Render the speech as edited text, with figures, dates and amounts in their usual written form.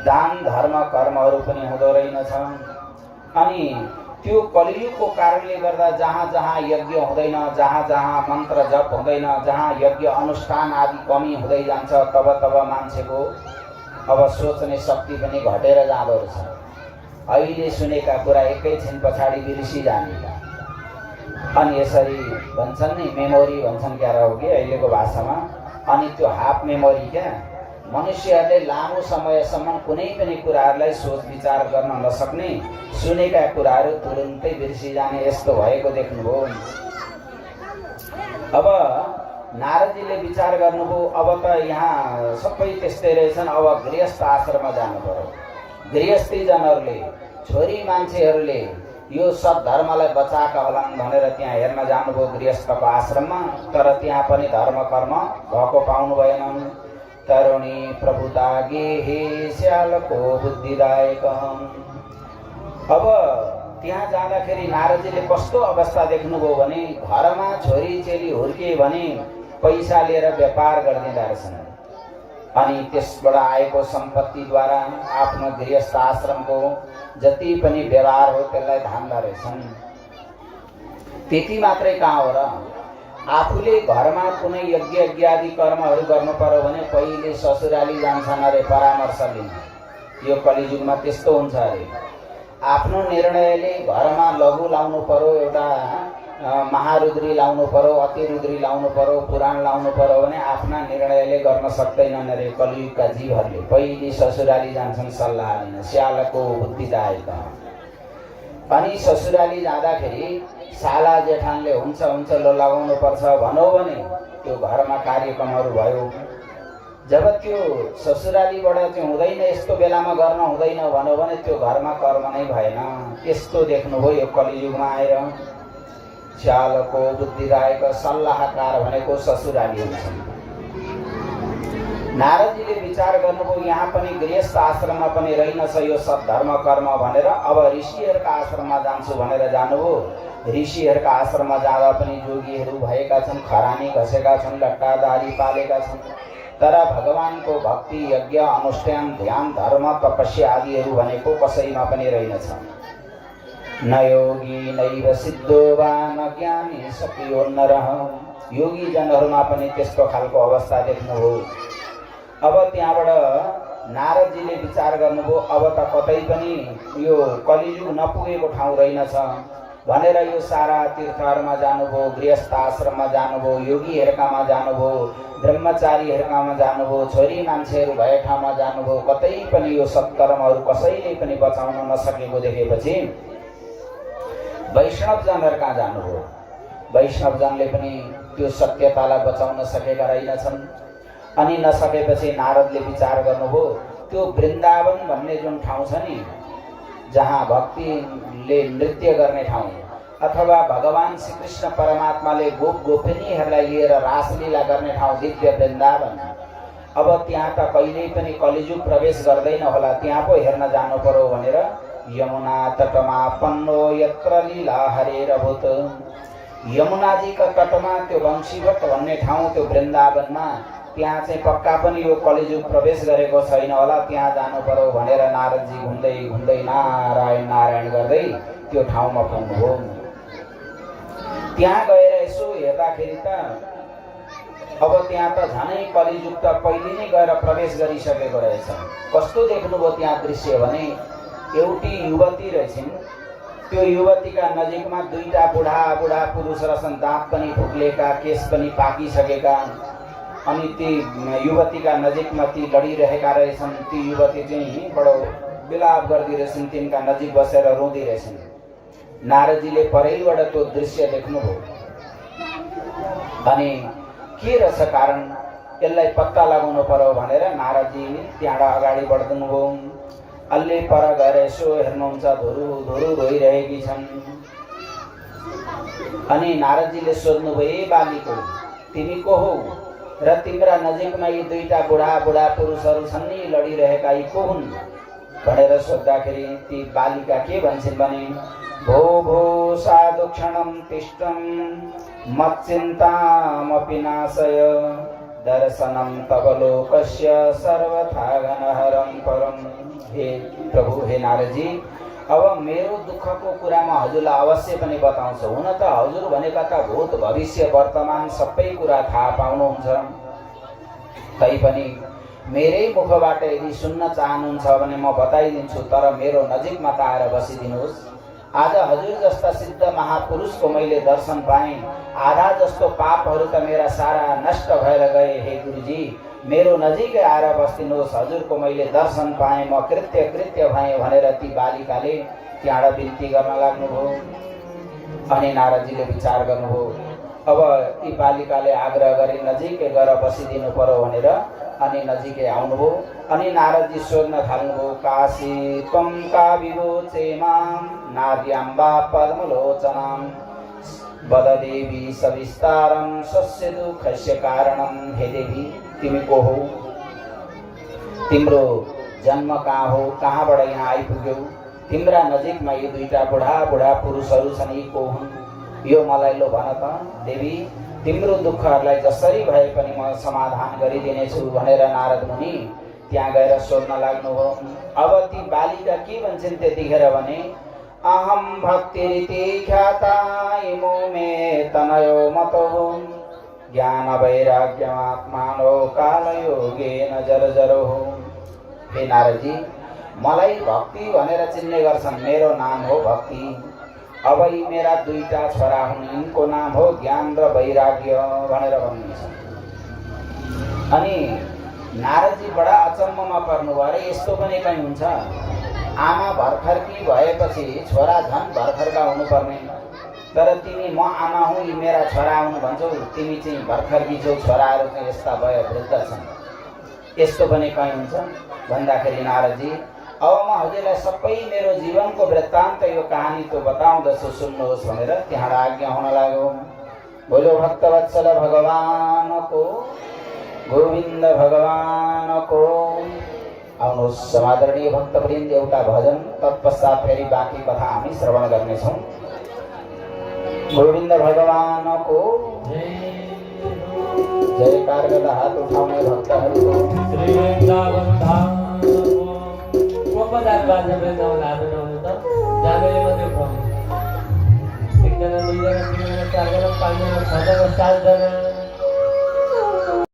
दान धर्म कर्महरू पनि हुँदो रहेनछ। अनि त्यो कलियुगको कारणले गर्दा जहाँ जहाँ यज्ञ हुँदैन, जहाँ जहाँ मन्त्र जप हुँदैन, जहाँ यज्ञ अनुष्ठान आदि कमी हुँदै जान्छ, तब तब मान्छेको अब सोच्ने शक्ति पनि घटेर जाँदो रहेछ। अहिले सुनेका कुरा एकैछिन पछाडि बिर्सी जाने। अनि यसरी भन्छन् नि, मेमोरी भन्छन् क्या हो कि अहिलेको भाषामा। अनि त्यो हाफ मेमोरी क्या, मनुष्यहरूले लामो समयसम्म कुनै पनि कुराहरूलाई सोच विचार गर्न नसक्ने, सुनेका कुराहरू तुरुन्तै बिर्सिजाने, यस्तो भएको देख्नुभयो। अब नारदजीले विचार गर्नुभयो, अब त यहाँ सबै त्यस्तै रहेछन्, अब गृहस्थ आश्रममा जानु पर्यो। गृहस्थीजनहरूले, छोरी मान्छेहरूले यो सद्धर्मलाई बचाएका होलान् भनेर त्यहाँ हेर्न जानुभयो गृहस्थको आश्रममा। तर त्यहाँ पनि धर्म कर्म भएको पाउनु भएन। तरुणी प्रभुता गेहे श्यालको बुद्धिदायक। अब त्यहाँ जाँदाखेरि नारदजीले कस्तो अवस्था देख्नुभयो भने, घरमा छोरी चेली हुर्के भने पैसा लिएर व्यापार गरिदिँदा रहेछन्। अनि त्यसबाट आएको सम्पत्तिद्वारा आफ्नो गृहस्थ आश्रमको जति पनि व्यवहार हो त्यसलाई धान्दा रहेछन्। त्यति मात्रै कहाँ हो र, आफूले घरमा कुनै यज्ञ यज्ञादि कर्महरू गर्नु पर्यो भने पहिले ससुराली जान्छन् अरे परामर्श लिन। यो कलियुगमा त्यस्तो हुन्छ अरे। आफ्नो निर्णयले घरमा लघु लाउनु पर्यो, एउटा महारुद्री लाउनु पर्यो, अतिरुद्री लाउनु पर्यो, पुराण लाउनु पर्यो भने आफ्ना निर्णयले गर्न सक्दैनन् अरे कलियुगका जीवहरूले। पहिले ससुराली जान्छन् सल्लाह लिन, श्यालको बुद्धिदायक। अनि ससुराली जाँदाखेरि साला जेठानले हुन्छ हुन्छ लो लगाउनु पर्छ भनौ भने त्यो घरमा कार्यक्रमहरू भयो। जब त्यो ससुरालीबाट चाहिँ हुँदैन, यस्तो बेलामा गर्न हुँदैन भनौ भने त्यो घरमा कर्म नै भएन। त्यस्तो देख्नुभयो यो कलियुगमा आएर। श्यालको बुद्धिदायक, सल्लाहकार भनेको ससुराली हुन्छन्। नारदजीले विचार गर्नुभयो, यहाँ पनि गृहस्थ आश्रममा पनि रहेनछ यो सब धर्म कर्म भनेर। अब ऋषिहरूका आश्रममा जान्छु भनेर जानुभयो। ऋषिहरूका आश्रममा जाँदा पनि जोगीहरू भएका छन्, खरानी घसेका छन्, लट्टादारी पालेका छन्। तर भगवानको भक्ति, यज्ञ, अनुष्ठान, ध्यान, धर्म, तपस्या आदिहरू भनेको कसैमा पनि रहेनछ। न योगी नैव सिद्धो वा न ज्ञानी सकियो नरः। योगी जनहरूमा पनि त्यस्तो खालको अवस्था देख्नुभयो। अब त्यहाँबाट नारदजीले विचार गर्नुभयो, अब त कतै पनि यो कलियुग नपुगेको ठाउँ रहेनछ भनेर यो सारा तीर्थहरूमा जानुभयो, गृहस्थ आश्रममा जानुभयो, योगीहरूकामा जानुभयो, ब्रह्मचारीहरूकामा जानुभयो, छोरी मान्छेहरू भए ठाउँमा जानुभयो। कतै पनि यो सत्कर्महरू कसैले पनि बचाउन नसकेको देखेपछि वैष्णवजनहरू कहाँ जानुभयो। वैष्णवजनले पनि त्यो सत्यतालाई बचाउन सकेका रहेनछन्। अनि नसकेपछि नारदले विचार गर्नुभयो, त्यो वृन्दावन भन्ने जुन ठाउँ छ नि, जहाँ भक्तिले नृत्य गर्ने ठाउँ, अथवा भगवान श्रीकृष्ण परमात्माले गोप गोपिनीहरूलाई लिएर रासलीला गर्ने ठाउँ दिव्य वृन्दावन। अब त्यहाँ त कहिल्यै पनि कलियुग प्रवेश गर्दैन होला, त्यहाँ पो हेर्न जानु पर्यो भनेर यमुना तटमा पन्नो यत्र लीला हरेरभूत। यमुनाजीका तटमा त्यो वंशीवट भन्ने ठाउँ, त्यो वृन्दावनमा, त्यहाँ चाहिँ पक्का पनि यो कलियुग प्रवेश गरेको छैन होला, त्यहाँ जानु पर्यो भनेर नारदजी घुम्दै घुम्दै नारायण नारायण गर्दै त्यो ठाउँमा पुग्नुभयो। त्यहाँ गएर यसो हेर्दाखेरि त अब त्यहाँ त झनै कलियुग त पहिले नै गएर प्रवेश गरिसकेको रहेछ। कस्तो देख्नुभयो त्यहाँ दृश्य भने, एउटी युवती रहेछन्। त्यो युवतीका नजिकमा दुईटा बुढा बुढा पुरुष रहेछन्, दाँत पनि फुक्लेका, केश पनि पाकिसकेका। अनि ती युवतीका नजिकमा ती लडिरहेका रहेछन्। ती युवती चाहिँ बडो विलाप गर्दै रहेछन्, तिनका नजिक बसेर रोँदै रहेछन्। नारदजीले परैबाट त्यो दृश्य देख्नुभयो। अनि के रहेछ कारण, यसलाई पत्ता लगाउनु पर्यो भनेर नारदजी त्यहाँबाट अगाडि बढ्नुभयो। अलि पर गएर यसो हेर्नुहुन्छ, धुरु धुरु रोइरहेकी छन्। अनि नारदजीले सोध्नुभयो, ए बालिको, तिमी को हौ र तिम्रा नजिकमा यी दुईटा बुढा बुढा पुरुषहरू छन् नि लडिरहेका, यी को हुन् भनेर सोद्धाखेरि ती बालिका के भन्छन् भने, भो भो साधु क्षणं तिष्ठं मच्चिन्तामपि नाशय दर्शनम तव लोकस्य सर्वथा घनहरम परम। हे प्रभु, हे नारदजी, अब मेरो दुःखको कुरा म हजुरलाई अवश्य पनि बताउँछु। हुन त हजुर भनेका त भूत भविष्य वर्तमान सबै कुरा थाहा पाउनुहुन्छ, तैपनि मेरै मुखबाट यदि सुन्न चाहनुहुन्छ भने म बताइदिन्छु, तर मेरो नजिकमा त आएर बसिदिनुहोस्। आज हजुर जस्ता सिद्ध महापुरुषको मैले दर्शन पाएँ, आधा जस्तो पापहरू त मेरा सारा नष्ट भएर गए। हे गुरुजी, मेरो नजिकै आएर बस्दिनुहोस्, हजुरको मैले दर्शन पाएँ, म कृत्य भएँ भनेर ती बालिकाले त्यहाँबाट बिन्ती गर्न लाग्नुभयो। अनि नारदजीले विचार गर्नुभयो, अब यी बालिकाले आग्रह गरी नजिकै गएर बसिदिनु पर्यो भनेर अनि नजिकै आउनुभयो। अनि नारदजी सोध्न थाल्नुभयो, काशी त्वं का विवोचे मां नार्याम्बा पद्मलोचनां वद देवी सविस्तारं स्वस्य दुःखस्य कारणं। हे देवी, तिमी को हौ? तिम्रो जन्म कहाँ हो? कहाँबाट यहाँ आइपुग्यौ? तिम्रा नजिकमा यी दुईटा बुढा पुरुषहरू छन्, यी को हुन्? यो मलाई लो भन त देवी, तिम्रो दुःखहरूलाई जसरी भए पनि म समाधान गरिदिनेछु भनेर नारद मुनि त्यहाँ गएर सोध्न लाग्नुभयो। अब ती बालिका के भन्छन् त्यतिखेर भने, अहम भक्तिरिति ख्याता इमो मे तनयो मतो ज्ञान वैराग्यमात्मानो कालयोगेन जर्जरो। हे नारदजी, मलाई भक्ति भनेर चिन्ने गर्छन्, मेरो नाम हो भक्ति। अब यी मेरा दुईटा छोरा हुन्, यिनको नाम हो ज्ञान र वैराग्य भनेर भन्नुहुन्छ। अनि नारदजी बडा अचम्ममा पर्नुभयो, अरे यस्तो पनि कहीँ हुन्छ? आमा भर्खरकी भएपछि छोरा झन् भर्खरका हुनुपर्ने, तर तिमी म आमा हुँ, यी मेरा छोरा हुन् भन्छौ, तिमी चाहिँ भर्खरकी छौ, छोराहरू चाहिँ यस्ता वयोवृद्ध छन्, यस्तो पनि कहीँ हुन्छ भन्दाखेरि नारदजी, अब म हजुरलाई सबै मेरो जीवनको वृत्तान्त यो कहानी त बताउँदछु, सुन्नुहोस् भनेर त्यहाँबाट आज्ञा हुन लाग्यो। बोलो भक्तवत्सल भगवानको, गोविन्द भगवानको। आउनुहोस् समादरणीय भक्तवृन्द, एउटा भजन, तत्पश्चात फेरि बाँकी कथा हामी श्रवण गर्नेछौँ। गोविन्द भगवानको जयकार गर्दा हात उठाउने भक्तहरूको एकजना, दुईजना, तीनजना, चारजना, पाँचजना, छजना, सातजना